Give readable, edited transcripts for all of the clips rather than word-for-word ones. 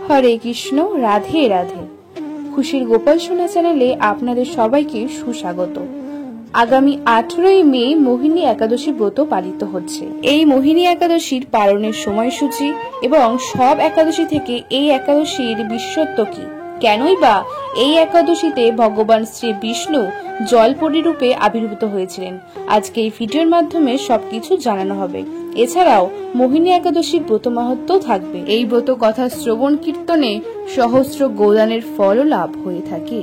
হরে কৃষ্ণ, রাধে রাধে। খুশির গোপাল সোনা চ্যানেলে আপনাদের সবাইকে সুস্বাগত। আগামী 18ই মে মোহিনী একাদশী ব্রত পালিত হচ্ছে। এই মোহিনী একাদশীর পালনের সময়সূচি এবং সব একাদশী থেকে এই একাদশীর বিশেষত্ব কি, কেনই বা এই একাদশীতে ভগবান শ্রী বিষ্ণু জলপরী রূপে আবির্ভূত হয়েছিলেন, আজকে এই ভিডিওর মাধ্যমে সবকিছু জানানো হবে। এছাড়াও মোহিনী একাদশীর ব্রত মাহাত্ম্য থাকবে। এই ব্রত কথা শ্রবণ কীর্তনে সহস্র গোদানের ফলও লাভ হয়ে থাকে।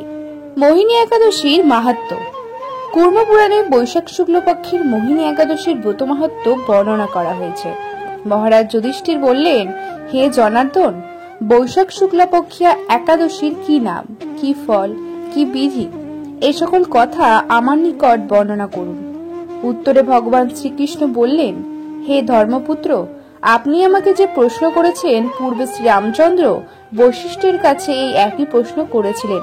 মোহিনী একাদশীর মাহাত্ম্য। কুর্ম পুরাণে বৈশাখ শুক্লপক্ষের মোহিনী একাদশীর ব্রত মাহাত্ম্য বর্ণনা করা হয়েছে। মহারাজ যুধিষ্ঠির বললেন, হে জনার্দন, বৈশাখ শুক্লপক্ষিয়া একাদশীর কি নাম, কি ফল, কি বিধি, এই সকল কথা আমার নিকট বর্ণনা করুন। উত্তরে ভগবান শ্রীকৃষ্ণ বললেন, হে ধর্মপুত্র, আপনি আমাকে যে প্রশ্ন করেছেন, পূর্বে শ্রী রামচন্দ্র বশিষ্ঠের কাছে এই একই প্রশ্ন করেছিলেন।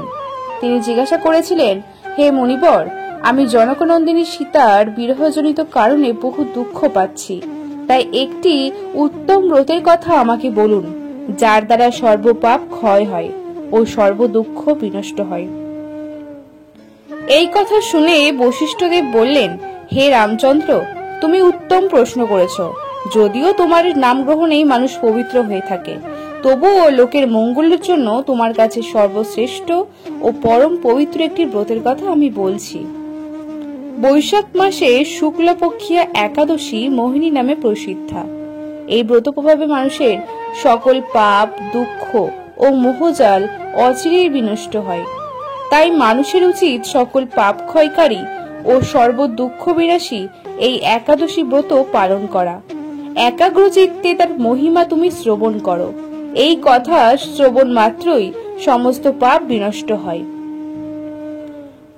তিনি জিজ্ঞাসা করেছিলেন, হে মুনিবর, আমি জনকনন্দিনী সীতার বিরহজনিত কারণে বহু দুঃখ পাচ্ছি, তাই একটি উত্তম ব্রতের কথা আমাকে বলুন, যার দ্বারা সর্বপাপ ক্ষয় হয় ও সর্ব দুঃখ বিনষ্ট হয়। এই কথা শুনে বশিষ্ঠদেব বললেন, হে রামচন্দ্র, তুমি উত্তম প্রশ্ন করেছ। যদিও তোমার নাম গ্রহণেই মানুষ পবিত্র হয়ে থাকে, তবুও লোকের মঙ্গলের জন্য তোমার কাছে সর্বশ্রেষ্ঠ ও পরম পবিত্র একটি ব্রতের কথা আমি বলছি। বৈশাখ মাসে শুক্লপক্ষিয়া একাদশী মোহিনী নামে প্রসিদ্ধা। এই ব্রত প্রভাবে মানুষের সকল পাপ, দুঃখ ও মোহজাল অচিরেই বিনষ্ট হয়। তাই মানুষের উচিত সকল পাপ ক্ষয়কারী ও সর্ব দুঃখ বিনাশী এই একাদশী ব্রত পালন করা। একাগ্র চিত্তে তার মহিমা তুমি শ্রবণ করো। এই কথা শ্রবণ মাত্রই সমস্ত পাপ বিনষ্ট হয়।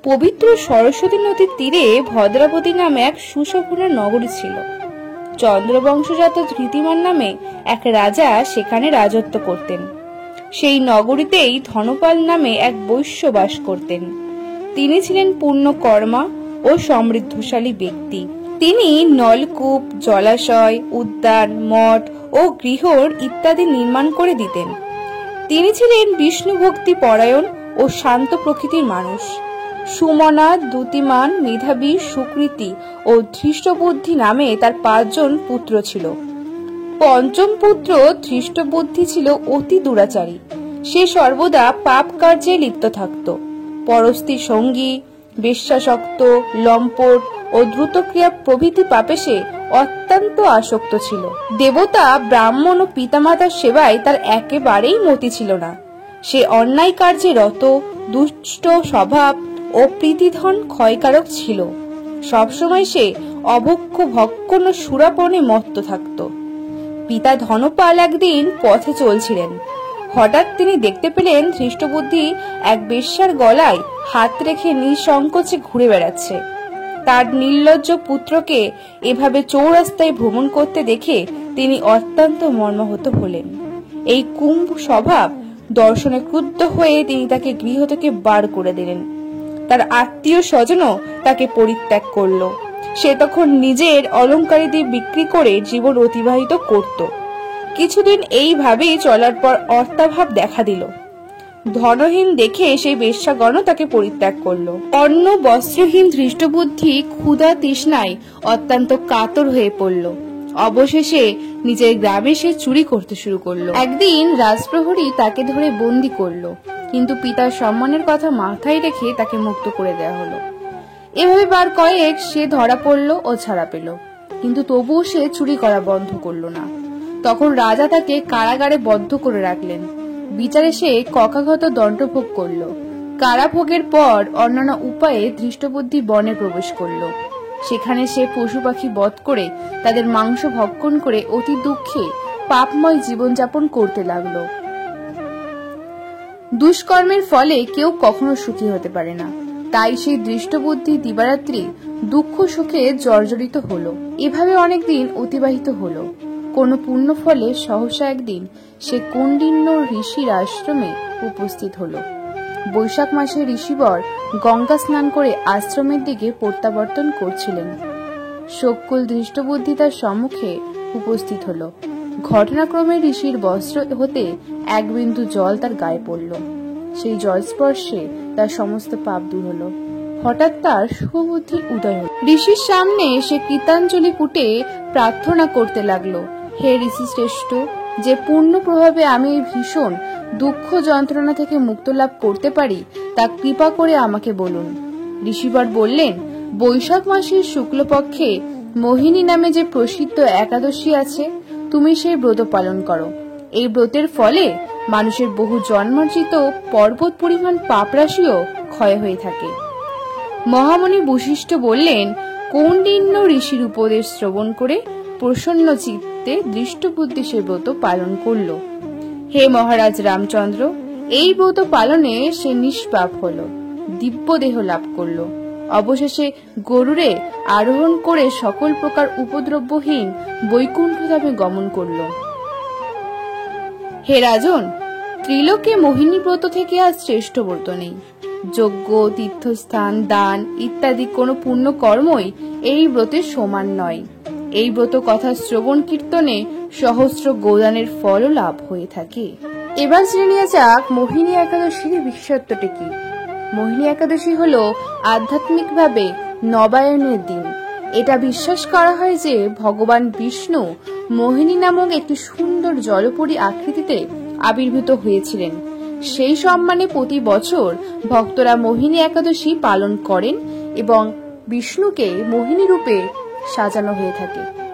পবিত্র সরস্বতী নদীর তীরে ভদ্রাবতী নামে এক সুশোভনা নগরী ছিল। চন্দ্রবংশজাত ধৃতিমান নামে এক রাজা সেখানে রাজত্ব করতেন। সেই নগরীতেই ধনপাল নামে এক বৈশ্য বাস করতেন। তিনি ছিলেন পূর্ণকর্মা ও সমৃদ্ধশালী ব্যক্তি। তিনি নলকূপ, জলাশয়, উদ্যান, মঠ ও গৃহ ইত্যাদি নির্মাণ করে দিতেন। তিনি ছিলেন বিষ্ণু ভক্তি পরায়ণ ও শান্ত প্রকৃতির মানুষ। সুমনা, দ্যুতিমান, মেধাবী, সুকৃতি ও ধৃষ্টবুদ্ধি নামে তার 5 জন পুত্র ছিল। পঞ্চম পুত্র ধৃষ্টবুদ্ধি ছিল অতি দুরাচারী। সে সর্বদা পাপ কার্যে লিপ্ত থাকত। পরস্ত্রী সঙ্গী, বেশ্যাসক্ত, লম্পট ও দ্রুতক্রিয়া প্রভৃতি পাপে সে অত্যন্ত আসক্ত ছিল। দেবতা, ব্রাহ্মণ ও পিতামাতার সেবায় তার একেবারেই মতি ছিল না। সে অন্যায় কার্যে রত, দুষ্ট স্বভাব ও প্রীতিধন ক্ষয়কারক ছিল। সবসময় সে অভক্ষ, ভক্ষণ ও সুরাপনে মত্ত থাকত। পিতা ধনপাল একদিন পথে চলছিলেন। হঠাৎ তিনি দেখতে পেলেন ধৃষ্টবুদ্ধি এক বেশ্যার গলায় হাত রেখে নিঃসংকোচে ঘুরে বেড়াচ্ছে। তার নির্লজ্জ পুত্রকে এভাবে চৌরাস্তায় ভ্রমণ করতে দেখে তিনি অত্যন্ত মর্মাহত হলেন। এই কুম্ভ স্বভাব দর্শনে ক্রুদ্ধ হয়ে তিনি তাকে গৃহ থেকে বার করে দিলেন। তার আত্মীয় স্বজনও তাকে পরিত্যাগ করল। সে তখন নিজের অলংকারীদের বিক্রি করে জীবন অতিবাহিত করত। কিছুদিন এইভাবেই চলার পর অর্থাভাব দেখা দিল। ধনহীন দেখে সেই বেশ্যাগণ তাকে পরিত্যাগ করলো। অন্ন বস্ত্রহীন ধৃষ্টবুদ্ধি ক্ষুধা তৃষ্ণায় অত্যন্ত কাতর হয়ে পড়ল। অবশেষে নিজের গ্রামে সে চুরি করতে শুরু করলো। একদিন রাজপ্রহরী তাকে ধরে বন্দি করলো, কিন্তু পিতার সম্মানের কথা মাথায় রেখে তাকে মুক্ত করে দেওয়া হলো। এভাবে বার কয়েক সে ধরা পড়লো ও ছাড়া পেল, কিন্তু তবুও সে চুরি করা বন্ধ করলো না। তখন রাজা তাকে কারাগারে বদ্ধ করে রাখলেন। বিচারে সে ককাঘাত দণ্ডভোগ করল। কারাভোগের পর অন্যান্য উপায়ে ধৃষ্টবুদ্ধি বনে প্রবেশ করল। সেখানে সে পশু পাখি বধ করে তাদের মাংস ভক্ষণ করে অতি দুঃখে পাপময় জীবনযাপন করতে লাগল। দুষ্কর্মের ফলে কেউ কখনো সুখী হতে পারে না, তাই সেই ধৃষ্টবুদ্ধি দিবারাত্রি দুঃখ সুখে জর্জরিত হলো। এভাবে অনেকদিন অতিবাহিত হলো। কোন পুণ্য ফলে সহসা একদিন সে কৌণ্ডিন্য ঋষির আশ্রমে উপস্থিত হলো। বৈশাখ মাসে ঋষিবর গঙ্গা স্নান করে আশ্রমের দিকে প্রত্যাবর্তন করছিলেন। শোককুল ধৃষ্টবুদ্ধি তার সম্মুখে উপস্থিত হলো। ঘটনাক্রমে ঋষির বস্ত্র হতে এক বিন্দু জল তার গায়ে পড়ল। সেই জল স্পর্শে তার সমস্ত পাপ দূর হলো। হঠাৎ তার শুভবুদ্ধির উদয় হল। ঋষির সামনে সে কৃতাঞ্জলি পুটে প্রার্থনা করতে লাগলো, হে ঋষি শ্রেষ্ঠ, যে পূর্ণ প্রভাবে আমি এই ভীষণ দুঃখ যন্ত্রণা থেকে মুক্ত লাভ করতে পারি তা কৃপা করে আমাকে বলুন। ঋষিবর বললেন, বৈশাখ মাসের শুক্লপক্ষে মোহিনী নামে যে প্রসিদ্ধ একাদশী আছে, তুমি সেই ব্রত পালন করো। এই ব্রতের ফলে মানুষের বহু জন্মার্জিত পর্বত পরিমাণ পাপ রাশিও ক্ষয় হয়ে থাকে। মহামণি বশিষ্ঠ বললেন, কৌন্ডিন্য ঋষির উপদেশ শ্রবণ করে প্রসন্ন চিত্তে দৃষ্টবুদ্ধি সে ব্রত পালন করল। হে মহারাজ রামচন্দ্র, এই ব্রত পালনে সে নিষ্পাপ হল, দিব্য দেহ লাভ করল। অবশেষে গরুরে আরোহণ করে সকল প্রকার উপদ্রবহীন বৈকুণ্ঠধামে গমন করল। হে রাজন, ত্রিলোকে মোহিনী ব্রত থেকে আর শ্রেষ্ঠ ব্রত নেই। যজ্ঞ, তীর্থস্থান, দান ইত্যাদি কোনো পুণ্য কর্মই এই ব্রতের সমান নয়। এই ব্রত কথা শ্রবণ কীর্তনে সহস্র গোদানের ফল লাভ হয়ে থাকে। এবার জেনে নেওয়া যাক মোহিনী একাদশীর বিশেষত্বটি কি। মোহিনী একাদশী হল আধ্যাত্মিকভাবে নবায়নের দিন। এটা বিশ্বাস করা হয় যে ভগবান বিষ্ণু মোহিনী নামক একটি সুন্দর জলপরী আকৃতিতে আবির্ভূত হয়েছিলেন। সেই সম্মানে প্রতি বছর ভক্তরা মোহিনী একাদশী পালন করেন এবং বিষ্ণুকে মোহিনী রূপে সাজানো হয়ে থাকে।